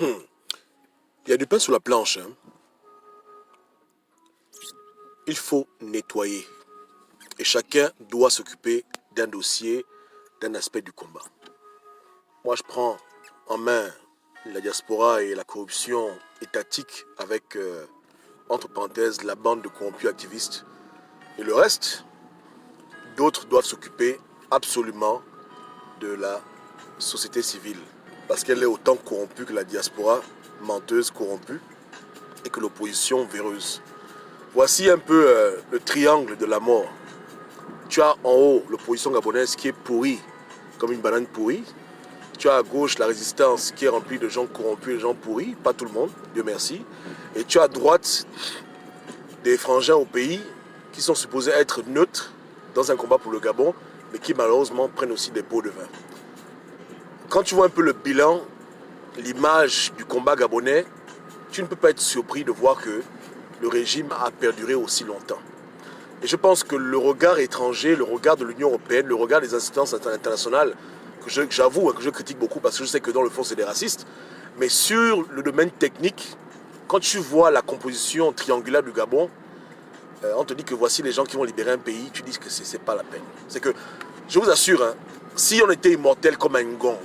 Il y a du pain sur la planche. Hein. Il faut nettoyer. Et chacun doit s'occuper d'un dossier, d'un aspect du combat. Moi, je prends en main la diaspora et la corruption étatique avec, entre parenthèses, la bande de corrompus activistes. Et le reste, d'autres doivent s'occuper absolument de la société civile. Parce qu'elle est autant corrompue que la diaspora, menteuse, corrompue, et que l'opposition véreuse. Voici un peu le triangle de la mort. Tu as en haut l'opposition gabonaise qui est pourrie, comme une banane pourrie. Tu as à gauche la résistance qui est remplie de gens corrompus et de gens pourris, pas tout le monde, Dieu merci. Et tu as à droite des frangins au pays qui sont supposés être neutres dans un combat pour le Gabon, mais qui malheureusement prennent aussi des pots de vin. Quand tu vois un peu le bilan, l'image du combat gabonais, tu ne peux pas être surpris de voir que le régime a perduré aussi longtemps. Et je pense que le regard étranger, le regard de l'Union européenne, le regard des instances internationales, que j'avoue que je critique beaucoup parce que je sais que dans le fond c'est des racistes, mais sur le domaine technique, quand tu vois la composition triangulaire du Gabon, on te dit que voici les gens qui vont libérer un pays, tu dis que c'est pas la peine. C'est que, je vous assure, hein, si on était immortel comme un Ngon,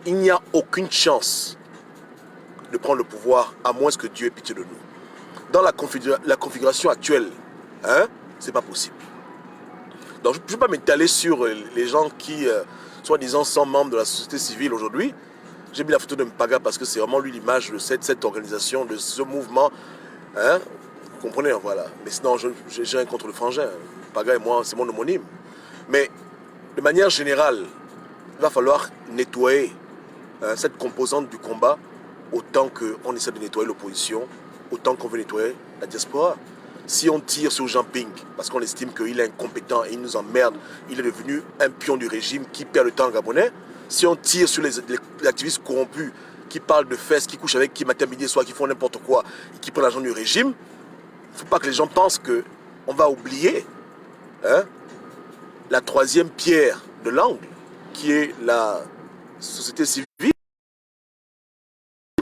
il n'y a aucune chance de prendre le pouvoir à moins que Dieu ait pitié de nous. Dans la configuration actuelle, hein, c'est pas possible. Donc je ne peux pas m'étaler sur les gens qui, soi-disant, sont membres de la société civile aujourd'hui. J'ai mis la photo de Mpaga parce que c'est vraiment lui l'image de cette organisation, de ce mouvement. Hein, vous comprenez, voilà. Mais sinon, j'ai rien contre le frangin. Mpaga et moi, c'est mon homonyme. Mais de manière générale, il va falloir nettoyer cette composante du combat autant qu'on essaie de nettoyer l'opposition, autant qu'on veut nettoyer la diaspora. Si on tire sur Jean Ping parce qu'on estime qu'il est incompétent et il nous emmerde, il est devenu un pion du régime qui perd le temps gabonais. Si on tire sur les activistes corrompus qui parlent de fesses, qui couchent avec qui matin, midi, soir, qui font n'importe quoi, qui prennent l'argent du régime, il ne faut pas que les gens pensent qu'on va oublier la troisième pierre de l'angle, qui est la société civile.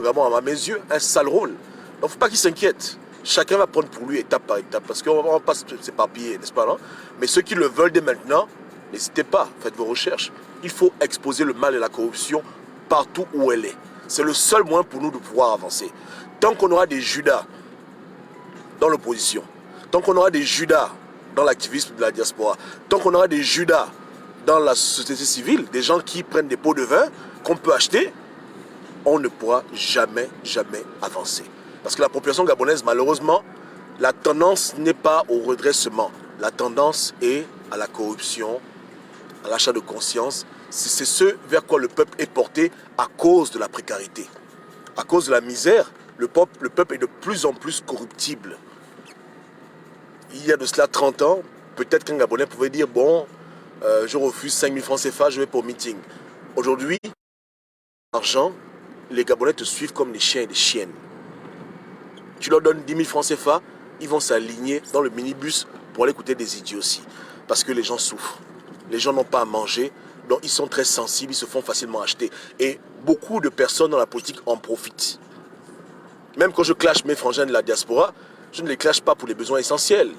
Vraiment, à mes yeux, un sale rôle. Donc, il ne faut pas qu'ils s'inquiètent. Chacun va prendre pour lui étape par étape, parce qu'on ne va pas s'éparpiller, n'est-ce pas, non? Mais ceux qui le veulent dès maintenant, n'hésitez pas, faites vos recherches. Il faut exposer le mal et la corruption partout où elle est. C'est le seul moyen pour nous de pouvoir avancer. Tant qu'on aura des Judas dans l'opposition, tant qu'on aura des Judas dans l'activisme de la diaspora, tant qu'on aura des Judas dans la société civile, des gens qui prennent des pots de vin qu'on peut acheter, on ne pourra jamais, jamais avancer. Parce que la population gabonaise, malheureusement, la tendance n'est pas au redressement. La tendance est à la corruption, à l'achat de conscience. C'est ce vers quoi le peuple est porté à cause de la précarité. À cause de la misère, le peuple est de plus en plus corruptible. Il y a de cela 30 ans, peut-être qu'un Gabonais pouvait dire, bon, je refuse 5 000 francs CFA, je vais pour meeting. Aujourd'hui, l'argent, les Gabonais te suivent comme des chiens et des chiennes. Tu leur donnes 10 000 francs CFA, ils vont s'aligner dans le minibus pour aller écouter des idioties. Parce que les gens souffrent. Les gens n'ont pas à manger, donc ils sont très sensibles, ils se font facilement acheter. Et beaucoup de personnes dans la politique en profitent. Même quand je clash mes frangins de la diaspora, je ne les clash pas pour les besoins essentiels.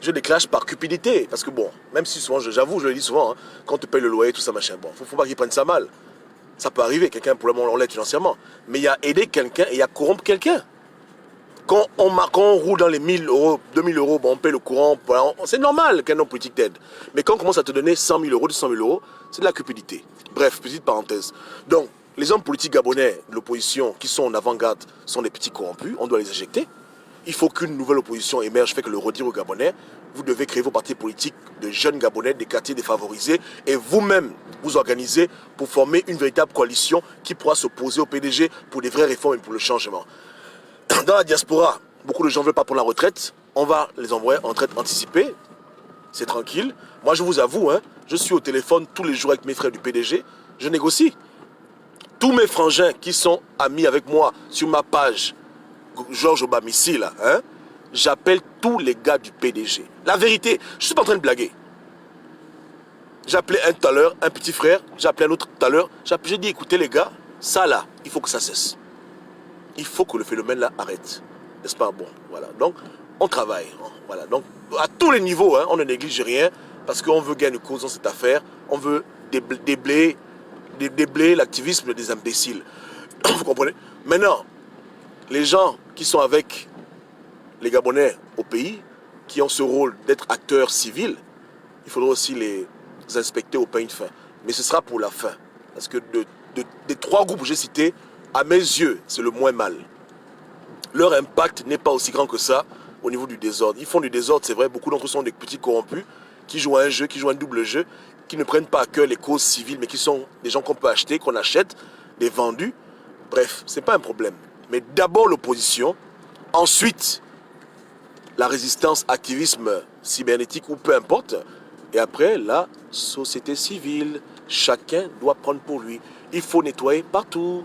Je les clash par cupidité. Parce que bon, même si souvent, j'avoue, je le dis souvent, hein, quand on te paye le loyer, tout ça, machin, bon, faut pas qu'ils prennent ça mal. Ça peut arriver, quelqu'un pour le moment on l'aide financièrement. Mais il y a aider quelqu'un et il y a corrompre quelqu'un. Quand on roule dans les 1000 euros, 2000 euros, bon, on paye le courant, c'est normal qu'un homme politique t'aide. Mais quand on commence à te donner 100 000 euros, 200 000 euros, c'est de la cupidité. Bref, petite parenthèse. Donc, les hommes politiques gabonais de l'opposition qui sont en avant-garde sont des petits corrompus, on doit les éjecter. Il faut qu'une nouvelle opposition émerge, fait que le redire aux Gabonais, vous devez créer vos partis politiques de jeunes Gabonais, des quartiers défavorisés, et vous-même vous organiser pour former une véritable coalition qui pourra s'opposer au PDG pour des vraies réformes et pour le changement. Dans la diaspora, beaucoup de gens ne veulent pas prendre la retraite. On va les envoyer en retraite anticipée. C'est tranquille. Moi, je vous avoue, hein, je suis au téléphone tous les jours avec mes frères du PDG. Je négocie. Tous mes frangins qui sont amis avec moi sur ma page, Georges Obamissi, là, hein, j'appelle tous les gars du PDG. La vérité, je ne suis pas en train de blaguer. J'ai appelé un tout à l'heure, un petit frère. J'ai appelé un autre tout à l'heure. J'ai dit, écoutez les gars, Ça là, il faut que ça cesse. Il faut que le phénomène là arrête. N'est-ce pas? Bon, voilà. Donc, on travaille. Voilà. Donc, à tous les niveaux, hein, on ne néglige rien parce qu'on veut gagner une cause dans cette affaire. On veut déblayer l'activisme des imbéciles. Vous comprenez? Maintenant, les gens qui sont avec les Gabonais au pays, qui ont ce rôle d'être acteurs civils, il faudra aussi les inspecter au peigne fin. Mais ce sera pour la fin. Parce que des trois groupes que j'ai cités, à mes yeux, c'est le moins mal. Leur impact n'est pas aussi grand que ça au niveau du désordre. Ils font du désordre, c'est vrai, beaucoup d'entre eux sont des petits corrompus qui jouent à un jeu, qui jouent à un double jeu, qui ne prennent pas à cœur les causes civiles, mais qui sont des gens qu'on peut acheter, qu'on achète, des vendus. Bref, c'est pas un problème. Mais d'abord l'opposition, ensuite la résistance, activisme cybernétique ou peu importe, et après la société civile. Chacun doit prendre pour lui. Il faut nettoyer partout.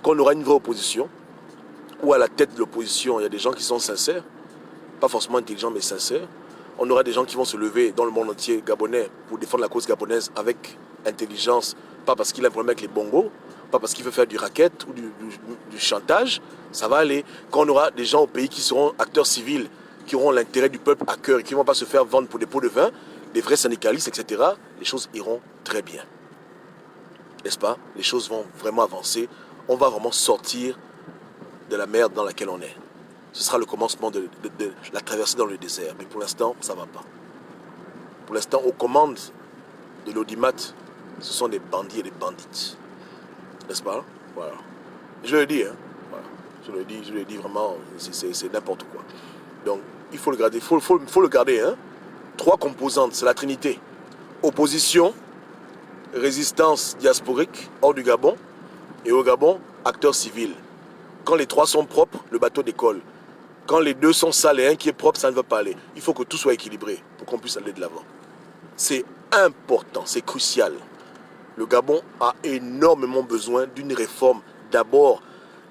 Quand on aura une vraie opposition, ou à la tête de l'opposition, il y a des gens qui sont sincères, pas forcément intelligents mais sincères. On aura des gens qui vont se lever dans le monde entier gabonais pour défendre la cause gabonaise avec intelligence, pas parce qu'il a un problème avec les bongos, pas parce qu'il veut faire du racket ou du chantage, ça va aller. Quand on aura des gens au pays qui seront acteurs civils, qui auront l'intérêt du peuple à cœur et qui ne vont pas se faire vendre pour des pots de vin, des vrais syndicalistes, etc., les choses iront très bien. N'est-ce pas? Les choses vont vraiment avancer. On va vraiment sortir de la merde dans laquelle on est. Ce sera le commencement de la traversée dans le désert. Mais pour l'instant, ça ne va pas. Pour l'instant, aux commandes de l'audimat, ce sont des bandits et des bandites. N'est-ce pas? Voilà. Je le dis, hein. Voilà. Je le dis vraiment, c'est n'importe quoi. Donc, il faut le garder. Faut le garder, hein. Trois composantes, c'est la Trinité. Opposition, résistance diasporique hors du Gabon, et au Gabon, acteur civil. Quand les trois sont propres, le bateau décolle. Quand les deux sont sales et un qui est propre, ça ne va pas aller. Il faut que tout soit équilibré pour qu'on puisse aller de l'avant. C'est important, c'est crucial. Le Gabon a énormément besoin d'une réforme, d'abord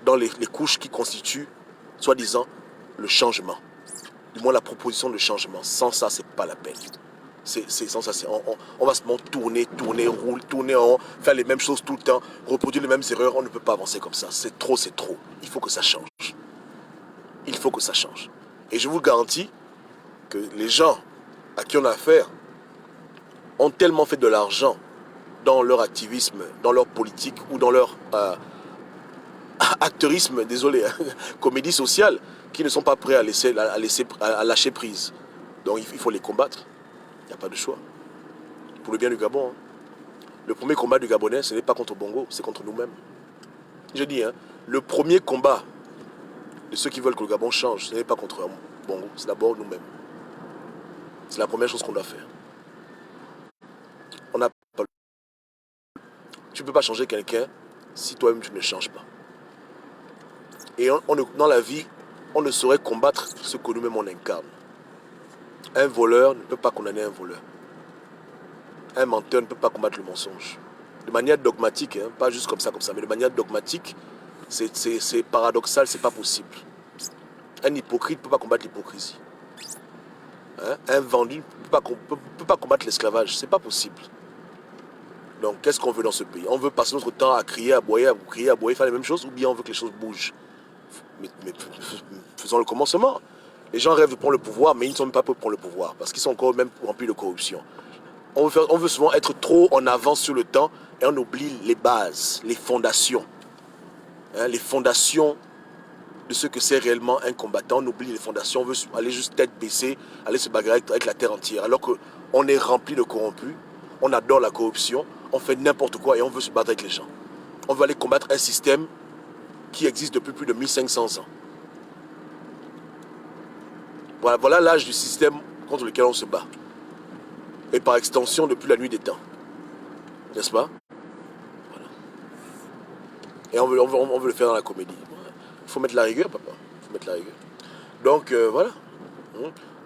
dans les couches qui constituent, soi-disant, le changement. Du moins la proposition de changement. Sans ça, c'est pas la peine. Sans ça, on va se tourner, rouler, tourner en rond, faire les mêmes choses tout le temps, reproduire les mêmes erreurs. On ne peut pas avancer comme ça. C'est trop, c'est trop. Il faut que ça change. Il faut que ça change. Et je vous garantis que les gens à qui on a affaire ont tellement fait de l'argent dans leur activisme, dans leur politique ou dans leur acteurisme, désolé, comédie sociale, qui ne sont pas prêts à lâcher prise. Donc il faut les combattre. Il n'y a pas de choix. Pour le bien du Gabon, hein. Le premier combat du Gabonais, ce n'est pas contre Bongo, c'est contre nous-mêmes. Je dis, hein, le premier combat de ceux qui veulent que le Gabon change, ce n'est pas contre Bongo, c'est d'abord nous-mêmes. C'est la première chose qu'on doit faire. On n'a pas le... Tu ne peux pas changer quelqu'un si toi-même tu ne changes pas. Et dans la vie, on ne saurait combattre ce que nous-mêmes on incarne. Un voleur ne peut pas condamner un voleur. Un menteur ne peut pas combattre le mensonge. De manière dogmatique, hein, pas juste comme ça, mais de manière dogmatique, c'est paradoxal, c'est pas possible. Un hypocrite ne peut pas combattre l'hypocrisie. Hein? Un vendu ne peut pas combattre l'esclavage, c'est pas possible. Donc qu'est-ce qu'on veut dans ce pays? On veut passer notre temps à crier, à aboyer, faire les mêmes choses, ou bien on veut que les choses bougent? Mais faisons le commencement. Les gens rêvent de prendre le pouvoir, mais ils ne sont même pas prêts pour prendre le pouvoir, parce qu'ils sont encore même remplis de corruption. On veut souvent être trop en avance sur le temps, et on oublie les bases, les fondations. Hein, les fondations de ce que c'est réellement un combattant. On oublie les fondations, on veut aller juste tête baissée, aller se bagarrer avec la terre entière, alors qu'on est rempli de corrompus, on adore la corruption, on fait n'importe quoi et on veut se battre avec les gens. On veut aller combattre un système qui existe depuis plus de 1500 ans. Voilà l'âge du système contre lequel on se bat. Et par extension, depuis la nuit des temps. N'est-ce pas? Voilà. Et on veut le faire dans la comédie. Il faut mettre la rigueur, papa. Il faut mettre la rigueur. Donc, voilà.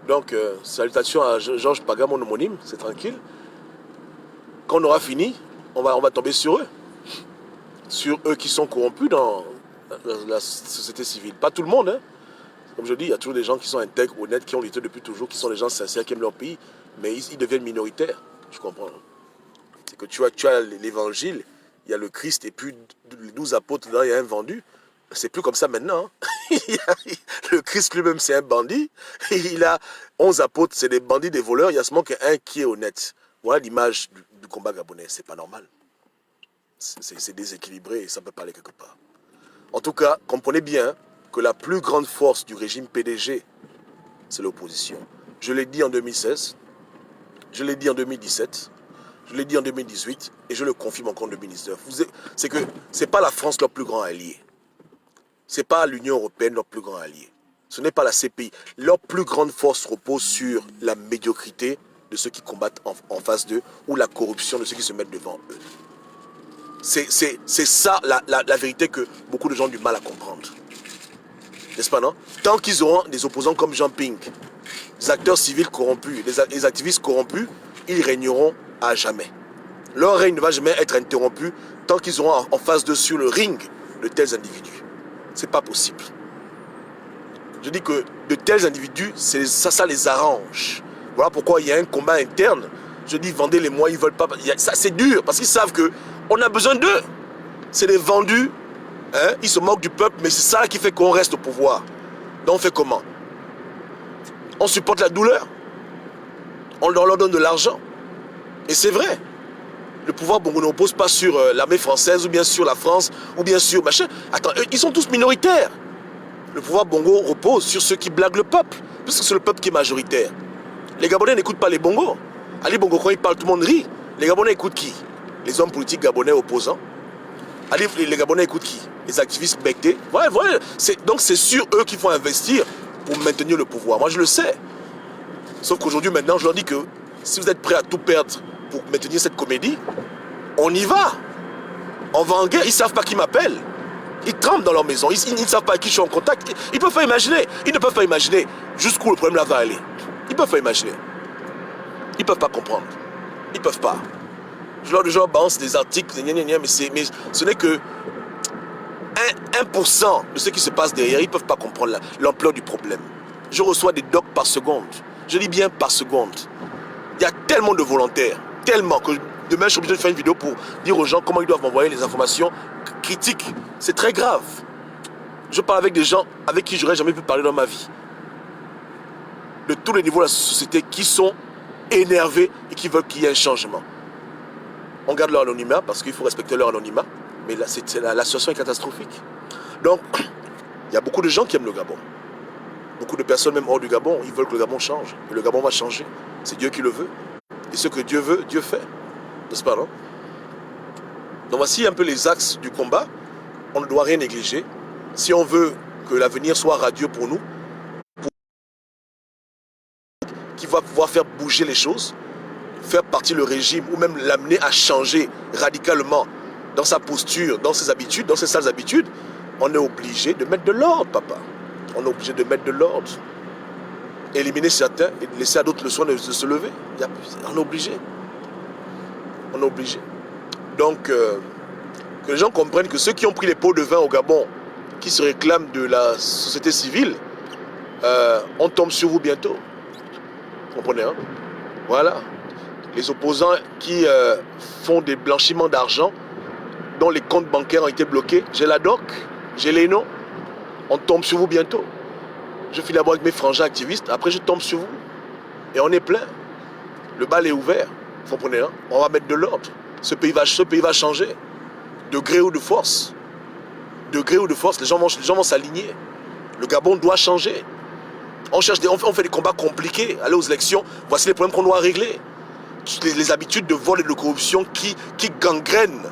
Donc, salutations à Georges Paga, mon homonyme. C'est tranquille. Quand on aura fini, on va tomber sur eux. Sur eux qui sont corrompus dans la société civile. Pas tout le monde, hein. Comme je dis, il y a toujours des gens qui sont intègres, honnêtes, qui ont lutté depuis toujours, qui sont des gens sincères, qui aiment leur pays, mais ils deviennent minoritaires. Je comprends. C'est que tu as l'évangile, il y a le Christ et puis les 12 apôtres, là, il y a un vendu. C'est plus comme ça maintenant. Le Christ lui-même, c'est un bandit. Il a 11 apôtres, c'est des bandits, des voleurs. Il y a seulement qu'un qui est honnête. Voilà l'image du combat gabonais. C'est pas normal. C'est déséquilibré et ça peut pas aller quelque part. En tout cas, comprenez bien que la plus grande force du régime PDG, c'est l'opposition. Je l'ai dit en 2016, je l'ai dit en 2017, je l'ai dit en 2018 et je le confirme encore en 2019. C'est que ce n'est pas la France leur plus grand allié. Ce n'est pas l'Union européenne leur plus grand allié. Ce n'est pas la CPI. Leur plus grande force repose sur la médiocrité de ceux qui combattent en face d'eux ou la corruption de ceux qui se mettent devant eux. C'est ça la vérité que beaucoup de gens ont du mal à comprendre. N'est-ce pas, non? Tant qu'ils auront des opposants comme Jean Ping, des acteurs civils corrompus, des activistes corrompus, ils régneront à jamais. Leur règne ne va jamais être interrompu tant qu'ils auront en face d'eux sur le ring de tels individus. C'est pas possible. Je dis que de tels individus, ça les arrange. Voilà pourquoi il y a un combat interne. Je dis, vendez les mois, ils veulent pas. Ça, c'est dur parce qu'ils savent qu'on a besoin d'eux. C'est des vendus. Hein? Ils se moquent du peuple, mais c'est ça qui fait qu'on reste au pouvoir. Donc on fait comment? On supporte la douleur. On leur donne de l'argent. Et c'est vrai. Le pouvoir bongo ne repose pas sur l'armée française ou bien sur la France ou bien sur machin. Attends, ils sont tous minoritaires. Le pouvoir bongo repose sur ceux qui blaguent le peuple, puisque c'est le peuple qui est majoritaire. Les Gabonais n'écoutent pas les bongos. Ali Bongo, quand il parle, tout le monde rit. Les Gabonais écoutent qui? Les hommes politiques gabonais opposants. Les Gabonais écoutent qui? Les activistes bectés. Voilà. Donc c'est sur eux qu'il faut investir pour maintenir le pouvoir. Moi je le sais. Sauf qu'aujourd'hui maintenant je leur dis que si vous êtes prêts à tout perdre pour maintenir cette comédie, on y va. On va en guerre. Ils ne savent pas qui m'appelle. Ils tremblent dans leur maison. Ils ne savent pas avec qui je suis en contact. Ils ne peuvent pas imaginer. Ils ne peuvent pas imaginer jusqu'où le problème là va aller. Ils ne peuvent pas imaginer. Ils ne peuvent pas comprendre. Ils ne peuvent pas. Je leur balance des articles, mais ce n'est que 1% de ce qui se passe derrière. Ils ne peuvent pas comprendre l'ampleur du problème. Je reçois des docs par seconde. Je dis bien par seconde. Il y a tellement de volontaires, tellement que demain je suis obligé de faire une vidéo pour dire aux gens comment ils doivent m'envoyer les informations critiques. C'est très grave. Je parle avec des gens avec qui je n'aurais jamais pu parler dans ma vie. De tous les niveaux de la société qui sont énervés et qui veulent qu'il y ait un changement. On garde leur anonymat parce qu'il faut respecter leur anonymat. Mais là, la situation est catastrophique. Donc, il y a beaucoup de gens qui aiment le Gabon. Beaucoup de personnes, même hors du Gabon, ils veulent que le Gabon change. Et le Gabon va changer. C'est Dieu qui le veut. Et ce que Dieu veut, Dieu fait. N'est-ce pas, non? Donc voici un peu les axes du combat. On ne doit rien négliger. Si on veut que l'avenir soit radieux pour nous, qui va pouvoir faire bouger les choses, faire partir le régime ou même l'amener à changer radicalement dans sa posture, dans ses habitudes, dans ses sales habitudes, on est obligé de mettre de l'ordre, papa. On est obligé de mettre de l'ordre. Éliminer certains et laisser à d'autres le soin de se lever. On est obligé. On est obligé. Donc, que les gens comprennent que ceux qui ont pris les pots de vin au Gabon, qui se réclament de la société civile, on tombe sur vous bientôt. Vous comprenez, hein? Voilà. Les opposants qui font des blanchiments d'argent, dont les comptes bancaires ont été bloqués. J'ai la doc, j'ai les noms. On tombe sur vous bientôt. Je finis d'abord avec mes frangins activistes, après je tombe sur vous. Et on est plein. Le bal est ouvert. Vous comprenez, hein? On va mettre de l'ordre. Ce pays va changer. De gré ou de force. De gré ou de force, les gens vont s'aligner. Le Gabon doit changer. On fait des combats compliqués. Aller aux élections, voici les problèmes qu'on doit régler. Les habitudes de vol et de corruption qui gangrènent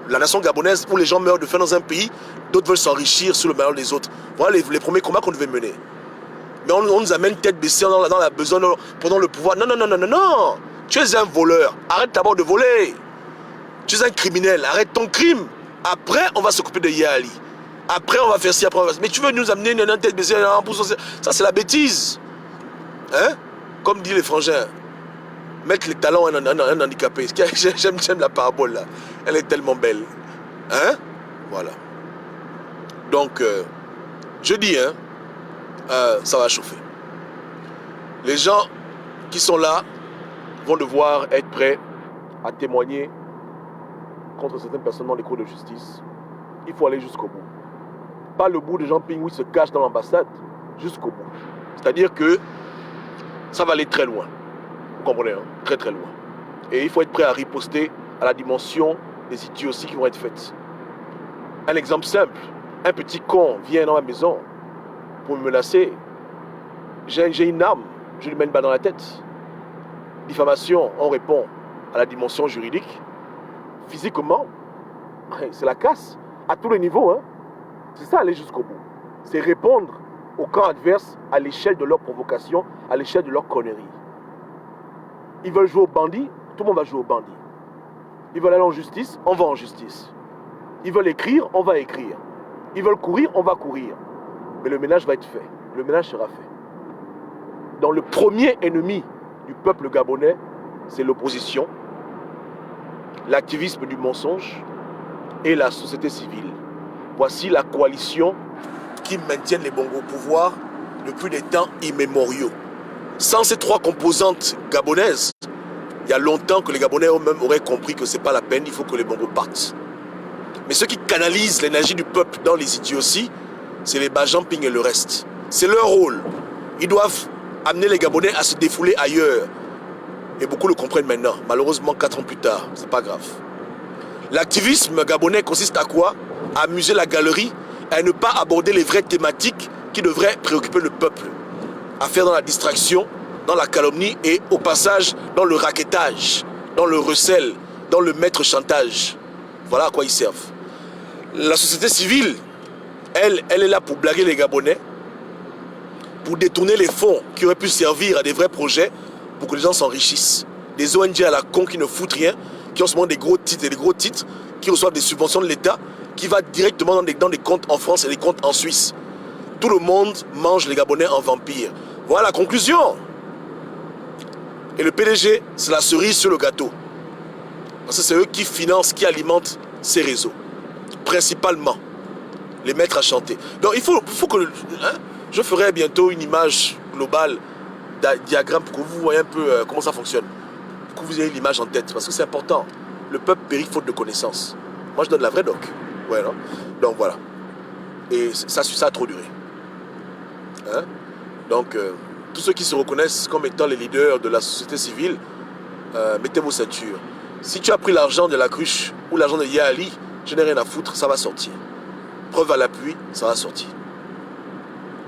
la nation gabonaise, où les gens meurent de faim dans un pays, d'autres veulent s'enrichir sur le malheur des autres. Voilà les premiers combats qu'on devait mener. Mais on nous amène tête baissée dans la besogne, pendant le pouvoir. Non. Tu es un voleur. Arrête d'abord de voler. Tu es un criminel. Arrête ton crime. Après, on va s'occuper de Yali. Après, on va faire ci, après, on va... Mais tu veux nous amener une tête baissée, ça c'est la bêtise. Hein? Comme disent les frangins. Mettre les talons à un handicapé. J'aime la parabole là. Elle est tellement belle. Hein? Voilà. Donc, je dis, hein, ça va chauffer. Les gens qui sont là vont devoir être prêts à témoigner contre certaines personnes dans les cours de justice, il faut aller jusqu'au bout. Pas le bout de Jean Ping où il se cache dans l'ambassade, jusqu'au bout. C'est-à-dire que ça va aller très loin. Vous comprenez, hein? Très très loin. Et il faut être prêt à riposter à la dimension des idioties qui vont être faites. Un exemple simple, un petit con vient dans ma maison pour me menacer. J'ai une arme, je lui mets une balle dans la tête. Diffamation, on répond à la dimension juridique. Physiquement, c'est la casse, à tous les niveaux. Hein. C'est ça, aller jusqu'au bout. C'est répondre au camp adverse à l'échelle de leur provocation, à l'échelle de leur connerie. Ils veulent jouer au bandit, tout le monde va jouer au bandit. Ils veulent aller en justice, on va en justice. Ils veulent écrire, on va écrire. Ils veulent courir, on va courir. Mais le ménage va être fait. Le ménage sera fait. Donc le premier ennemi du peuple gabonais, c'est l'opposition, l'activisme du mensonge et la société civile. Voici la coalition qui maintient les Bongo au pouvoir depuis des temps immémoriaux. Sans ces trois composantes gabonaises, il y a longtemps que les Gabonais eux-mêmes auraient compris que ce n'est pas la peine, il faut que les Bongo partent. Mais ceux qui canalisent l'énergie du peuple dans les idioties, c'est les Bajamping et le reste. C'est leur rôle. Ils doivent amener les Gabonais à se défouler ailleurs. Et beaucoup le comprennent maintenant. Malheureusement, 4 ans plus tard, c'est pas grave. L'activisme gabonais consiste à quoi? À amuser la galerie, à ne pas aborder les vraies thématiques qui devraient préoccuper le peuple. À faire dans la distraction, dans la calomnie et au passage dans le raquettage, dans le recel, dans le maître chantage. Voilà à quoi ils servent. La société civile, elle est là pour blaguer les Gabonais, pour détourner les fonds qui auraient pu servir à des vrais projets pour que les gens s'enrichissent. Des ONG à la con qui ne foutent rien, qui ont seulement des gros titres et des gros titres, qui reçoivent des subventions de l'État, qui va directement dans des comptes en France et des comptes en Suisse. Tout le monde mange les Gabonais en vampire. Voilà la conclusion. Et le PDG, c'est la cerise sur le gâteau. Parce que c'est eux qui financent, qui alimentent ces réseaux. Principalement. Les mettre à chanter. Donc il faut que... je ferai bientôt une image globale, diagramme, pour que vous voyez un peu comment ça fonctionne. Pour que vous ayez l'image en tête. Parce que c'est important. Le peuple périt faute de connaissances. Moi je donne la vraie doc. Ouais, non? Donc voilà. Et ça a trop duré. Hein? Donc, tous ceux qui se reconnaissent comme étant les leaders de la société civile, mettez vos ceintures. Si tu as pris l'argent de la cruche ou l'argent de Yali, je n'ai rien à foutre, ça va sortir. Preuve à l'appui, ça va sortir.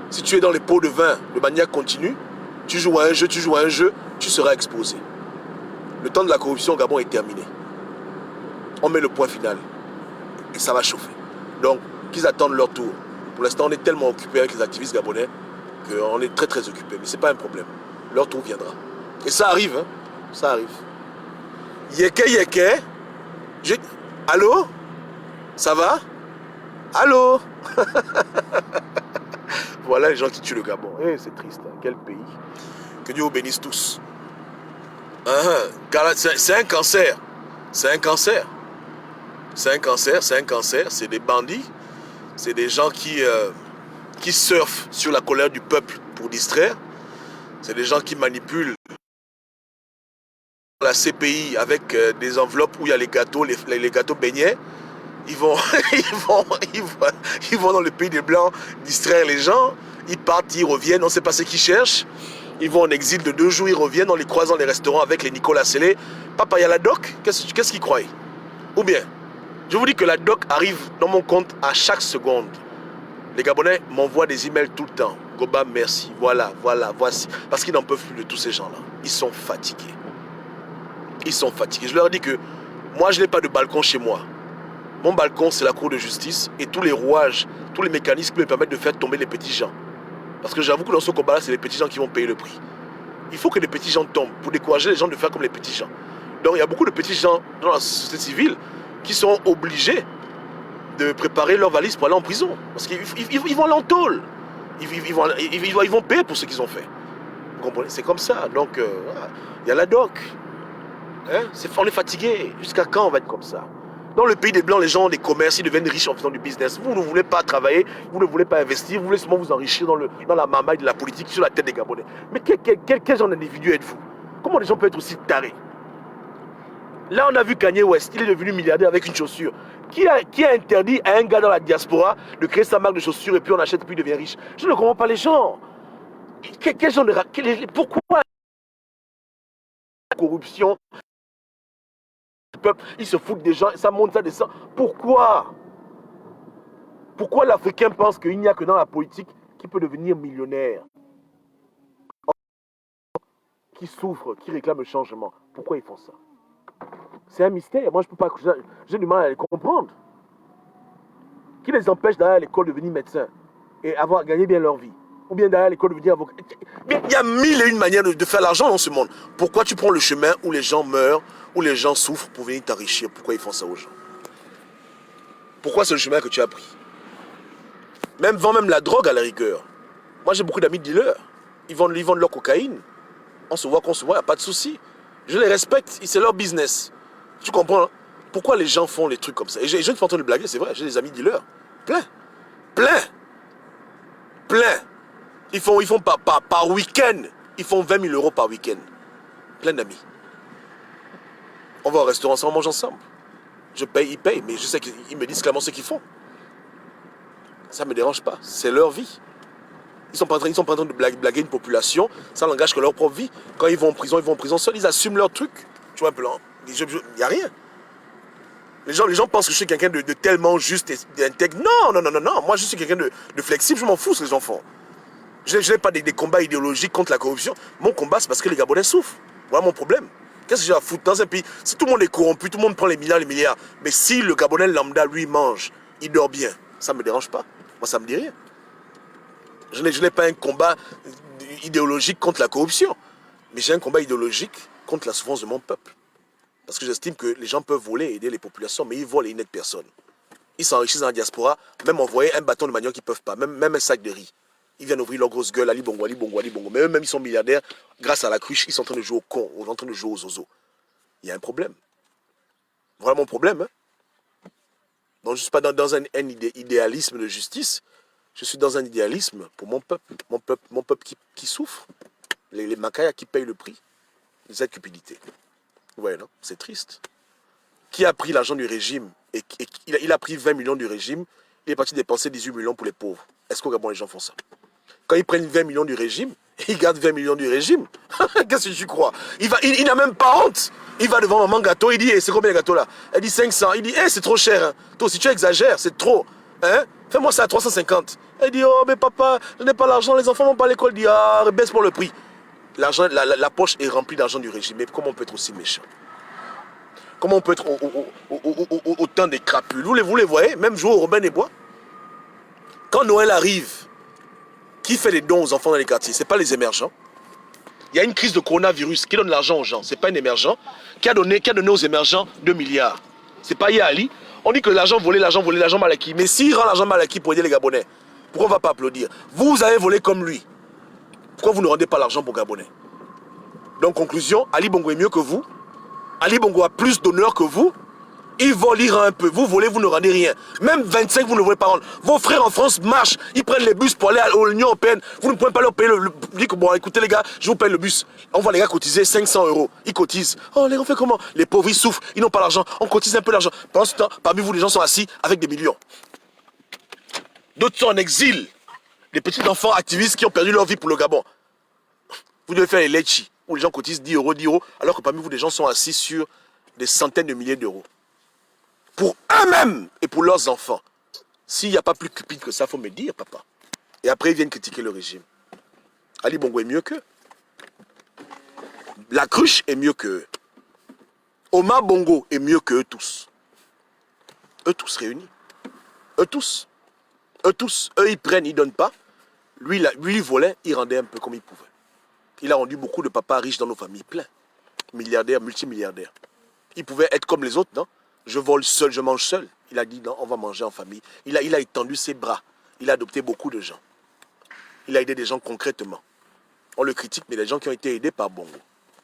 Si tu es dans les pots de vin de manière continue, tu joues à un jeu, tu seras exposé. Le temps de la corruption au Gabon est terminé. On met le point final. Et ça va chauffer. Donc, qu'ils attendent leur tour. Pour l'instant, on est tellement occupés avec les activistes gabonais qu'on est très très occupés. Mais ce n'est pas un problème. Leur tour viendra. Et ça arrive, hein. Ça arrive. Yeke. Allô? Ça va? Allô? Voilà les gens qui tuent le Gabon. Eh, c'est triste, hein. Quel pays. Que Dieu vous bénisse tous. C'est un cancer. C'est un cancer. C'est un cancer. C'est des bandits. C'est des gens qui surfent sur la colère du peuple pour distraire. C'est des gens qui manipulent la CPI avec des enveloppes où il y a les gâteaux, les gâteaux beignets. Ils vont dans le pays des Blancs distraire les gens. Ils partent, ils reviennent, on ne sait pas ce qu'ils cherchent. Ils vont en exil de 2 jours, ils reviennent, on les croise dans les restaurants avec les Nicolas Sellé. Papa, il y a la doc, qu'est-ce qu'ils croient? Ou bien, je vous dis que la doc arrive dans mon compte à chaque seconde. Les Gabonais m'envoient des emails tout le temps. Goba, merci, voilà, voici. Parce qu'ils n'en peuvent plus de tous ces gens-là. Ils sont fatigués. Ils sont fatigués. Je leur dis que moi, je n'ai pas de balcon chez moi. Mon balcon, c'est la cour de justice et tous les rouages, tous les mécanismes qui me permettent de faire tomber les petits gens. Parce que j'avoue que dans ce combat-là, c'est les petits gens qui vont payer le prix. Il faut que les petits gens tombent pour décourager les gens de faire comme les petits gens. Donc il y a beaucoup de petits gens dans la société civile qui sont obligés de préparer leur valise pour aller en prison. Parce qu'ils vont aller en tôle. Ils vont payer pour ce qu'ils ont fait. Vous comprenez? C'est comme ça. Donc il y a la doc. Hein? On est fatigué. Jusqu'à quand on va être comme ça? Dans le pays des Blancs, les gens ont des commerces, ils deviennent riches en faisant du business. Vous ne voulez pas travailler, vous ne voulez pas investir, vous voulez seulement vous enrichir dans la marmaille de la politique sur la tête des Gabonais. Mais quel genre d'individu êtes-vous? Comment les gens peuvent être aussi tarés? Là, on a vu Kanye West, il est devenu milliardaire avec une chaussure. Qui a interdit à un gars dans la diaspora de créer sa marque de chaussures et puis on achète et puis il devient riche? Je ne comprends pas les gens. Quel genre de... Pourquoi la corruption? Le peuple, ils se foutent des gens, ça monte, ça descend. Pourquoi? Pourquoi l'Africain pense qu'il n'y a que dans la politique qu'il peut devenir millionnaire? Qui souffrent, qui réclament le changement. Pourquoi ils font ça? C'est un mystère. Moi, je peux pas. J'ai du mal à les comprendre. Qui les empêche d'aller à l'école de devenir médecin et avoir gagné bien leur vie? Ou bien d'aller à l'école de devenir avocat? Il y a mille et une manières de faire l'argent dans ce monde. Pourquoi tu prends le chemin où les gens meurent, où les gens souffrent pour venir t'enrichir? Pourquoi ils font ça aux gens? Pourquoi c'est le chemin que tu as pris? Même vend même la drogue à la rigueur. Moi, j'ai beaucoup d'amis dealers. Ils vendent leur cocaïne. On se voit, il n'y a pas de souci. Je les respecte, c'est leur business. Tu comprends, hein? Pourquoi les gens font les trucs comme ça? Et je ne suis pas en train de blaguer, c'est vrai, j'ai des amis dealers. Plein. Plein. Plein. Ils font par week-end, ils font 20 000 € par week-end. Plein d'amis. On va au restaurant, on mange ensemble. Je paye, ils payent, mais je sais qu'ils me disent clairement ce qu'ils font. Ça ne me dérange pas, c'est leur vie. Ils sont pas en train de blaguer une population, ça n'engage que leur propre vie. Quand ils vont en prison seuls, ils assument leur truc. Tu vois un peu là, il n'y a rien. Les gens pensent que je suis quelqu'un de tellement juste et intègre. Non. Moi, je suis quelqu'un de flexible, je m'en fous ce que les gens font. Je n'ai pas des combats idéologiques contre la corruption. Mon combat, c'est parce que les Gabonais souffrent. Voilà mon problème. Qu'est-ce que j'ai à foutre dans un pays? Si tout le monde est corrompu, tout le monde prend les milliards. Mais si le Gabonais lambda, lui, mange, il dort bien, ça ne me dérange pas. Moi, ça ne me dit rien. Je n'ai pas un combat idéologique contre la corruption. Mais j'ai un combat idéologique contre la souffrance de mon peuple. Parce que j'estime que les gens peuvent voler et aider les populations, mais ils volent et ils n'aident personne. Ils s'enrichissent dans la diaspora, même envoyer un bâton de manioc, ils ne peuvent pas, même un sac de riz. Ils viennent ouvrir leur grosse gueule, Ali Bongo. Mais eux-mêmes, ils sont milliardaires. Grâce à la cruche, ils sont en train de jouer au con, ils sont en train de jouer aux oiseaux. Il y a un problème. Voilà mon problème. Hein? Donc, je ne suis pas dans un idéalisme de justice. Je suis dans un idéalisme pour mon peuple. Mon peuple qui souffre. Les Makaya qui payent le prix de cette cupidité. Vous voyez, non? C'est triste. Qui a pris l'argent du régime et il a pris 20 millions du régime, il est parti dépenser 18 millions pour les pauvres. Est-ce qu'au Gabon, les gens font ça? Quand ils prennent 20 millions du régime, ils gardent 20 millions du régime. Qu'est-ce que tu crois? Il n'a même pas honte. Il va devant maman gâteau, il dit, c'est combien le gâteau là? Elle dit 500. Il dit, c'est trop cher. Hein. Toi, si tu exagères, c'est trop. Hein? Fais-moi ça à 350. Elle dit, oh, mais papa, je n'ai pas l'argent, les enfants vont pas à l'école. Il dit, ah, baisse pour le prix. L'argent, la poche est remplie d'argent du régime. Mais comment on peut être aussi méchant? Comment on peut être autant des crapules? Vous les voyez, même jouer au Robin des Bois. Quand Noël arrive, qui fait les dons aux enfants dans les quartiers? Ce n'est pas les émergents. Il y a une crise de coronavirus. Qui donne l'argent aux gens? Ce n'est pas un émergent. Qui a donné aux émergents 2 milliards? Ce n'est pas Yali. On dit que l'argent volé, l'argent mal acquis. Mais s'il rend l'argent mal acquis pour aider les Gabonais, pourquoi on ne va pas applaudir? Vous avez volé comme lui. Pourquoi vous ne rendez pas l'argent pour Gabonais? Donc, conclusion, Ali Bongo est mieux que vous. Ali Bongo a plus d'honneur que vous. Il vole, il rend un peu. Vous volez, vous ne rendez rien. Même 25, vous ne voulez pas rendre. Vos frères en France marchent. Ils prennent les bus pour aller à l'Union européenne. Vous ne pouvez pas leur payer le... Dites, bon, écoutez les gars, je vous paye le bus. On voit les gars cotiser 500 €. Ils cotisent. Oh, les gars, on fait comment? Les pauvres, ils souffrent. Ils n'ont pas l'argent. On cotise un peu l'argent. Pendant ce temps, parmi vous, les gens sont assis avec des millions. D'autres sont en exil. Des petits enfants activistes qui ont perdu leur vie pour le Gabon. Vous devez faire les letchis, où les gens cotisent 10 €, alors que parmi vous, des gens sont assis sur des centaines de milliers d'euros. Pour eux-mêmes et pour leurs enfants. S'il n'y a pas plus cupide que ça, il faut me dire, papa. Et après, ils viennent critiquer le régime. Ali Bongo est mieux qu'eux. La cruche est mieux qu'eux. Omar Bongo est mieux qu'eux tous. Eux tous réunis. Eux tous. Eux tous. Eux, ils prennent, ils ne donnent pas. Lui, il volait, il rendait un peu comme il pouvait. Il a rendu beaucoup de papas riches dans nos familles, plein. Milliardaires, multimilliardaires. Il pouvait être comme les autres, non? Je vole seul, je mange seul. Il a dit non, on va manger en famille. Il a étendu ses bras. Il a adopté beaucoup de gens. Il a aidé des gens concrètement. On le critique, mais les gens qui ont été aidés par Bongo.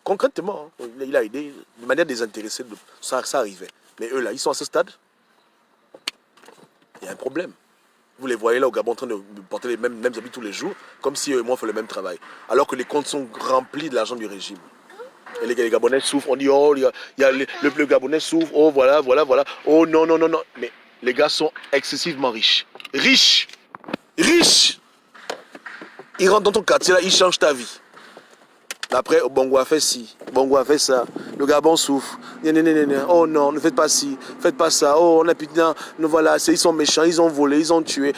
Concrètement, hein, il a aidé de manière désintéressée. Ça arrivait. Mais eux là, ils sont à ce stade. Il y a un problème. Vous les voyez là au Gabon en train de porter les mêmes habits tous les jours, comme si eux et moi on fait le même travail. Alors que les comptes sont remplis de l'argent du régime. Et les Gabonais souffrent, on dit, oh, le Gabonais souffre, oh, voilà, voilà, voilà. Oh, non, non, non, non. Mais les gars sont excessivement riches. Riches. Riches. Ils rentrent dans ton quartier, là, ils changent ta vie. Après, Bongo a fait ci, Bongo a fait ça, le Gabon souffre. Oh non, ne faites pas ci, faites pas ça. Oh, on a putain, nous voilà, ils sont méchants, ils ont volé, ils ont tué.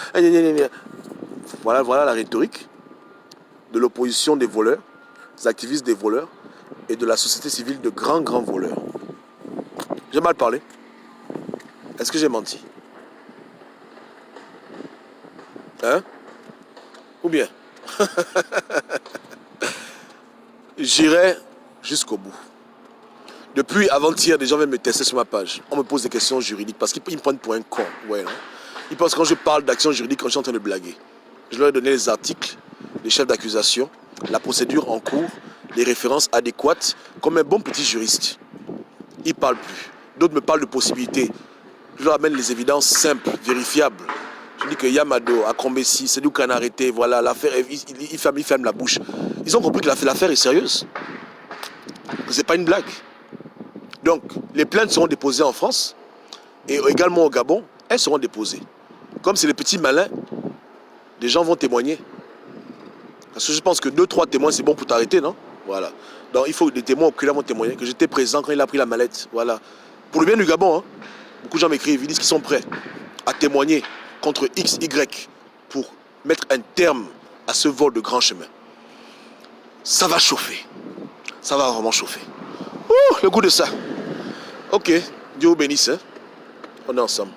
Voilà, voilà la rhétorique de l'opposition des voleurs, des activistes des voleurs et de la société civile de grands voleurs. J'ai mal parlé. Est-ce que j'ai menti? Hein? Ou bien? J'irai jusqu'au bout. Depuis avant-hier, des gens viennent me tester sur ma page. On me pose des questions juridiques parce qu'ils me prennent pour un con. Ouais, non? Ils pensent que quand je parle d'action juridique, quand je suis en train de blaguer. Je leur ai donné les articles, les chefs d'accusation, la procédure en cours, les références adéquates, comme un bon petit juriste. Ils ne parlent plus. D'autres me parlent de possibilités. Je leur amène les évidences simples, vérifiables. Je dis que Yamado, Akombesi, c'est nous qu'on a arrêté, voilà, l'affaire, il ferme la bouche. Ils ont compris que l'affaire est sérieuse. Ce n'est pas une blague. Donc, les plaintes seront déposées en France et également au Gabon, elles seront déposées. Comme c'est les petits malins, des gens vont témoigner. Parce que je pense que 2-3 témoins, c'est bon pour t'arrêter, non? Voilà. Donc, il faut que des témoins oculaires vont témoigner, que j'étais présent quand il a pris la mallette. Voilà. Pour le bien du Gabon, hein, beaucoup de gens m'écrivent, ils disent qu'ils sont prêts à témoigner contre X, Y pour mettre un terme à ce vol de grand chemin. Ça va chauffer. Ça va vraiment chauffer. Ouh, le goût de ça. Ok, Dieu vous bénisse. Hein? On est ensemble.